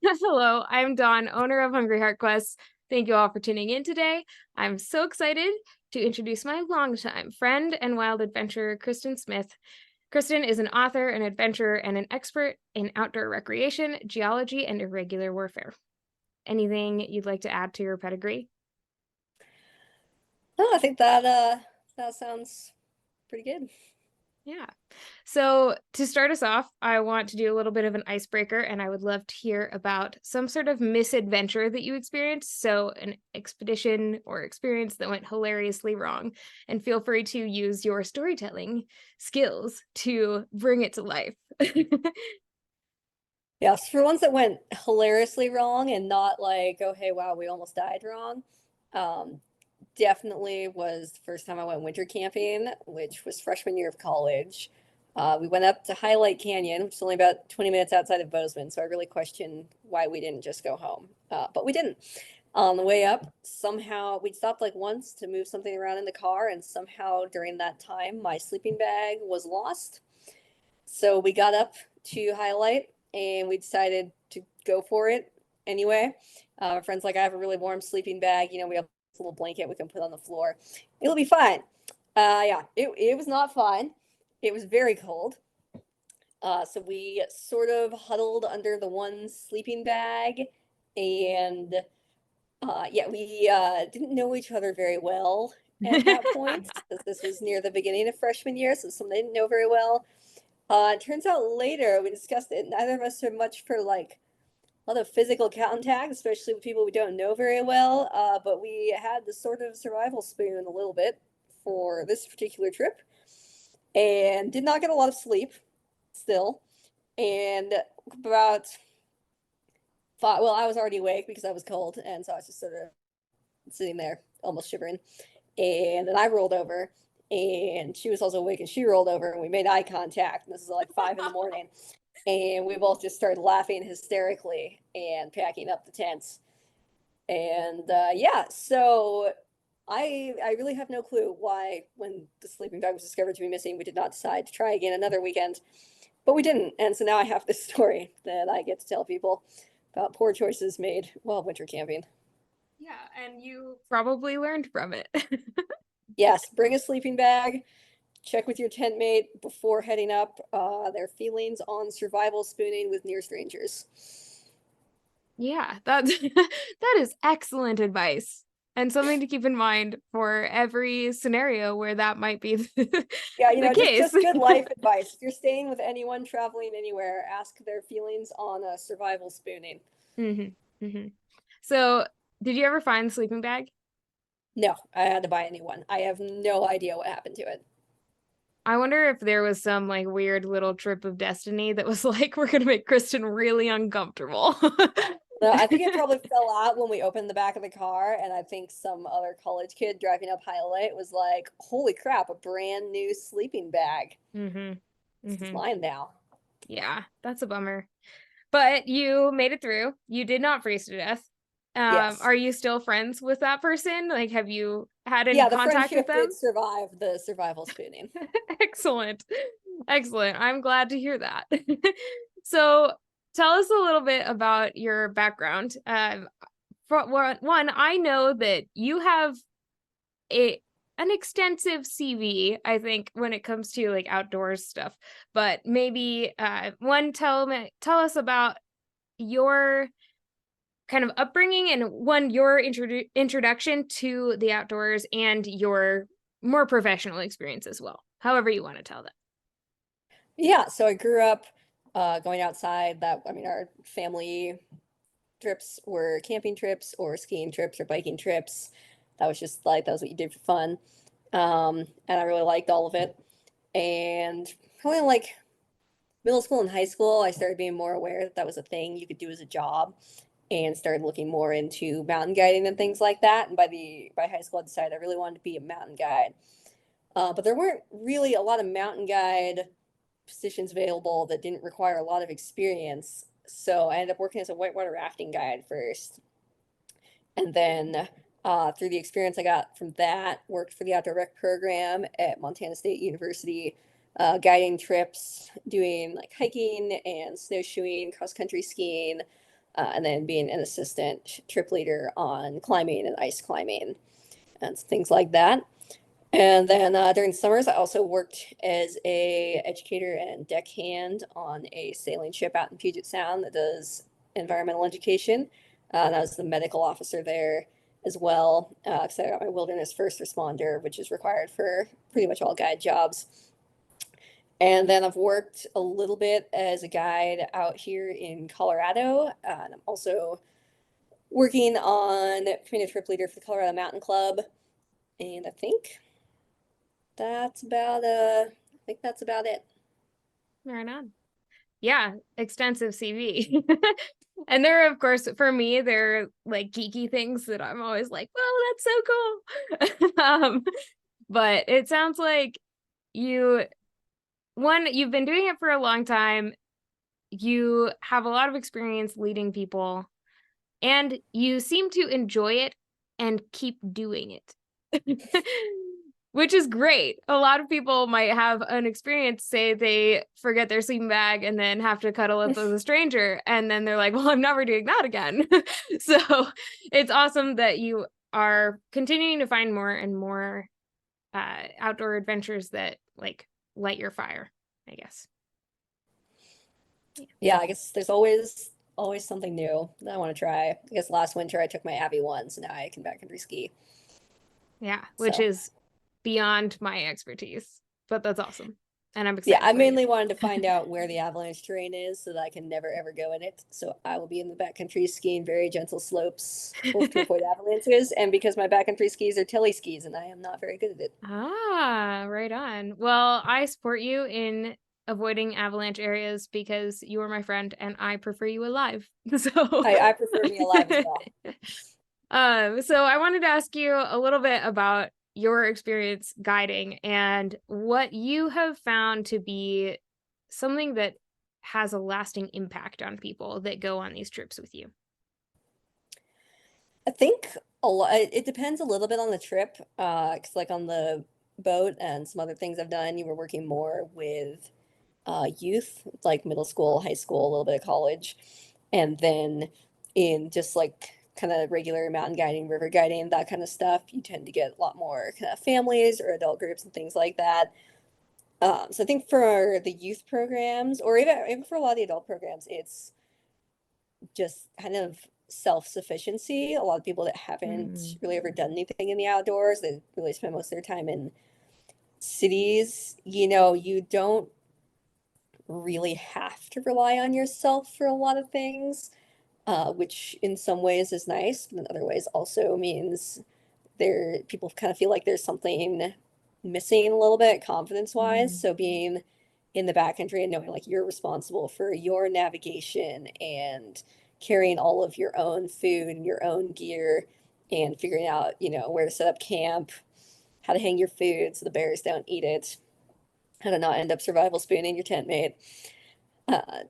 Hello, I'm Dawn, owner of Hungry Heart Quests. Thank you all for tuning in today. I'm so excited to introduce my longtime friend and wild adventurer, Kristin Smith. Kristin is an author, an adventurer, and an expert in outdoor recreation, geology, and irregular warfare. Anything you'd like to add to your pedigree? No, I think that sounds pretty good. Yeah. So to start us off, I want to do a little bit of an icebreaker, and I would love to hear about some sort of misadventure that you experienced. So an expedition or experience that went hilariously wrong. And feel free to use your storytelling skills to bring it to life. Yes, for ones that went hilariously wrong and not like, oh hey, wow, we almost died wrong. Um, Definitely was the first time I went winter camping, which was freshman year of college. We went up to Highlight Canyon, which is only about 20 minutes outside of Bozeman, so I really question why we didn't just go home. But we didn't. On the way up, somehow we stopped like once to move something around in the car, and somehow during that time, my sleeping bag was lost. So we got up to Highlight and we decided to go for it anyway. My friend's like, I have a really warm sleeping bag. You know, we have a little blanket we can put on the floor. It'll be fine. Yeah, it was not fine. It was very cold. So we sort of huddled under the one sleeping bag and yeah, we didn't know each other very well at that point, because this was near the beginning of freshman year, so someone I didn't know very well. It turns out later we discussed it. Neither of us are much for like a lot of physical contact, especially with people we don't know very well. But we had the sort of survival spoon a little bit for this particular trip, and did not get a lot of sleep still. And about five, well, I was already awake because I was cold, and so I was just sort of sitting there, almost shivering. And then I rolled over, and she was also awake, and she rolled over, and we made eye contact. And this is like 5 in the morning. And we both just started laughing hysterically and packing up the tents. And yeah, so I really have no clue why, when the sleeping bag was discovered to be missing, we did not decide to try again another weekend, but we didn't. And so now I have this story that I get to tell people about poor choices made while winter camping. Yeah, and you probably learned from it. Yes, bring a sleeping bag. Check with your tent mate before heading up. Their feelings on survival spooning with near strangers. Yeah, that's that is excellent advice. And something to keep in mind for every scenario where that might be Yeah, the case. just good life advice. If you're staying with anyone traveling anywhere, ask their feelings on survival spooning. hmm hmm So, did you ever find the sleeping bag? No, I had to buy a new one. I have no idea what happened to it. I wonder if there was some like weird little trip of destiny that was like, we're gonna make Kristen really uncomfortable. No, I think it probably fell out when we opened the back of the car, and I think some other college kid driving up Highlight was like, "Holy crap, a brand new sleeping bag. hmm This is hmm mine now." Yeah, that's a bummer. But you made it through. You did not freeze to death. Yes. Are you still friends with that person? Like, have you had any Yeah, the contact with friendship them? did survive the survival spooning. Excellent. Excellent. I'm glad to hear that. So, tell us a little bit about your background. For one, I know that you have a an extensive CV, I think, when it comes to like outdoors stuff. But maybe tell us about your kind of upbringing and your introduction to the outdoors and your more professional experience as well. However you want to tell that. Yeah, so I grew up going outside. Our family trips were camping trips or skiing trips or biking trips. That was what you did for fun. And I really liked all of it. And probably in like middle school and high school, I started being more aware that that was a thing you could do as a job, and started looking more into mountain guiding and things like that. And by high school, I decided I really wanted to be a mountain guide. But there weren't really a lot of mountain guide positions available that didn't require a lot of experience. So I ended up working as a whitewater rafting guide first. And then through the experience I got from that, worked for the outdoor rec program at Montana State University, guiding trips, doing like hiking and snowshoeing, cross country skiing, and then being an assistant trip leader on climbing and ice climbing and things like that. And then during the summers, I also worked as a educator and deckhand on a sailing ship out in Puget Sound that does environmental education. And I was the medical officer there as well, because I got my wilderness first responder, which is required for pretty much all guide jobs. And then I've worked a little bit as a guide out here in Colorado. And I'm also working on becoming a trip leader for the Colorado Mountain Club. And I think that's about it. Right on. Yeah, extensive CV. And there are, of course, for me, there are like geeky things that I'm always like, well, that's so cool. But it sounds like you've been doing it for a long time. You have a lot of experience leading people, and you seem to enjoy it and keep doing it. Which is great. A lot of people might have an experience, say they forget their sleeping bag and then have to cuddle up with a stranger. And then they're like, well, I'm never doing that again. So it's awesome that you are continuing to find more and more outdoor adventures that like light your fire, I guess. Yeah, I guess there's always something new that I want to try. I guess last winter I took my Abby one, so now I can backcountry ski. Yeah, which So is beyond my expertise, but that's awesome. And I'm yeah, excited I for you. mainly wanted to find out where the avalanche terrain is so that I can never ever go in it. So I will be in the backcountry skiing very gentle slopes, both to avoid avalanches and because my backcountry skis are tilly skis and I am not very good at it. Ah, right on. Well, I support you in avoiding avalanche areas because you are my friend and I prefer you alive. So, I prefer me alive as well. so I wanted to ask you a little bit about your experience guiding and what you have found to be something that has a lasting impact on people that go on these trips with you. I think a lot, it depends a little bit on the trip. 'Cause like on the boat and some other things I've done, you were working more with youth, like middle school, high school, a little bit of college. And then in just like kind of regular mountain guiding, river guiding, that kind of stuff, you tend to get a lot more kind of families or adult groups and things like that. So I think for the youth programs, or even for a lot of the adult programs, it's just kind of self-sufficiency. A lot of people that haven't Mm, really ever done anything in the outdoors, they really spend most of their time in cities. You don't really have to rely on yourself for a lot of things, which in some ways is nice, but in other ways also means people kind of feel like there's something missing a little bit confidence wise. mm, So being in the backcountry and knowing like you're responsible for your navigation and carrying all of your own food and your own gear and figuring out, where to set up camp, how to hang your food so the bears don't eat it, how to not end up survival spooning your tent mate.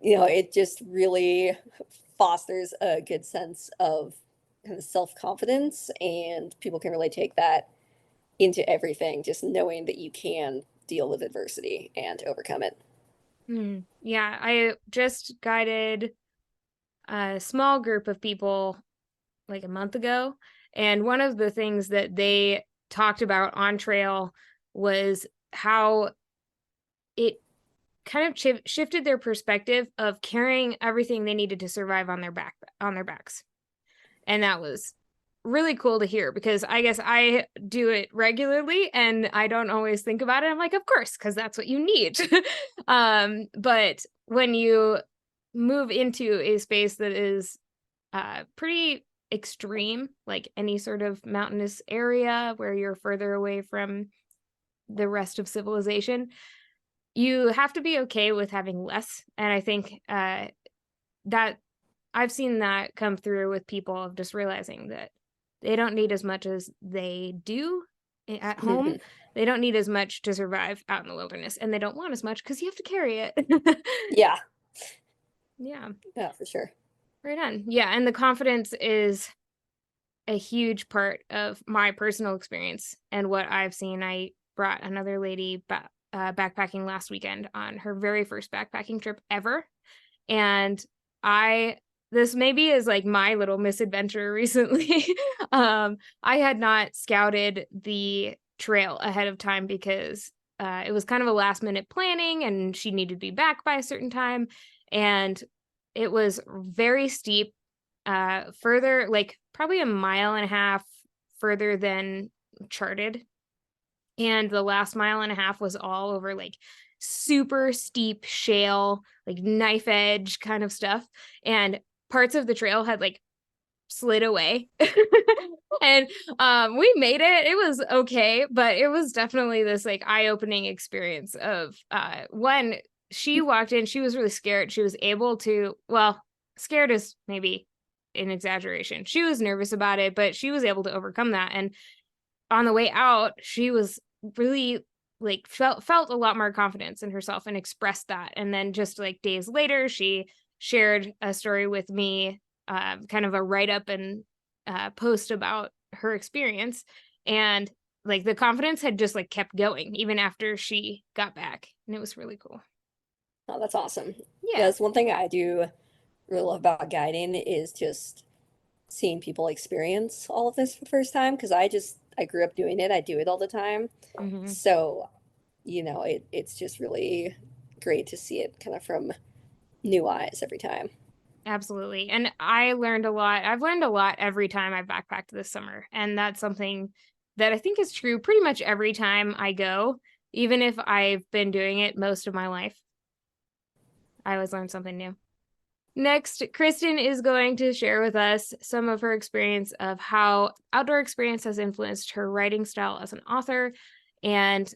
It just really fosters a good sense of kind of self-confidence, and people can really take that into everything, just knowing that you can deal with adversity and overcome it. mm. Yeah, I just guided a small group of people like a month ago. And one of the things that they talked about on trail was how it kind of shifted their perspective of carrying everything they needed to survive on their backs. And that was really cool to hear because I guess I do it regularly and I don't always think about it. I'm like, of course, because that's what you need. But when you move into a space that is pretty extreme, like any sort of mountainous area where you're further away from the rest of civilization, you have to be okay with having less. And I think that I've seen that come through with people of just realizing that they don't need as much as they do at home. They don't need as much to survive out in the wilderness, and they don't want as much because you have to carry it. Yeah, Yeah, yeah, for sure. right on. Yeah, and the confidence is a huge part of my personal experience and what I've seen. I brought another lady backpacking last weekend on her very first backpacking trip ever. And I this maybe is like my little misadventure recently. I had not scouted the trail ahead of time because it was kind of a last minute planning and she needed to be back by a certain time. And it was very steep, further, like probably a mile and a half further than charted. And the last mile and a half was all over like super steep shale, like knife edge kind of stuff. And parts of the trail had like slid away. And we made it. It was okay, but it was definitely this like eye-opening experience of when she walked in, she was really scared. She was able to, well, scared is maybe an exaggeration. She was nervous about it, but she was able to overcome that. And on the way out, she was really like felt a lot more confidence in herself and expressed that. And then just like days later, she shared a story with me, kind of a write up and post about her experience. And like the confidence had just like kept going even after she got back. And it was really cool. Oh, that's awesome. Yeah, Yeah. that's one thing I do really love about guiding is just seeing people experience all of this for the first time because I grew up doing it. I do it all the time. Hmm. So, it's just really great to see it kind of from new eyes every time. Absolutely. And I learned a lot. I've learned a lot every time I've backpacked this summer. And that's something that I think is true pretty much every time I go, even if I've been doing it most of my life. I always learn something new. Next, Kristin is going to share with us some of her experience of how outdoor experience has influenced her writing style as an author and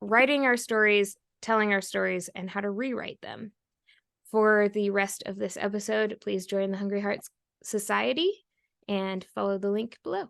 writing our stories, telling our stories, and how to rewrite them. For the rest of this episode, please join the Hungry Hearts Society and follow the link below.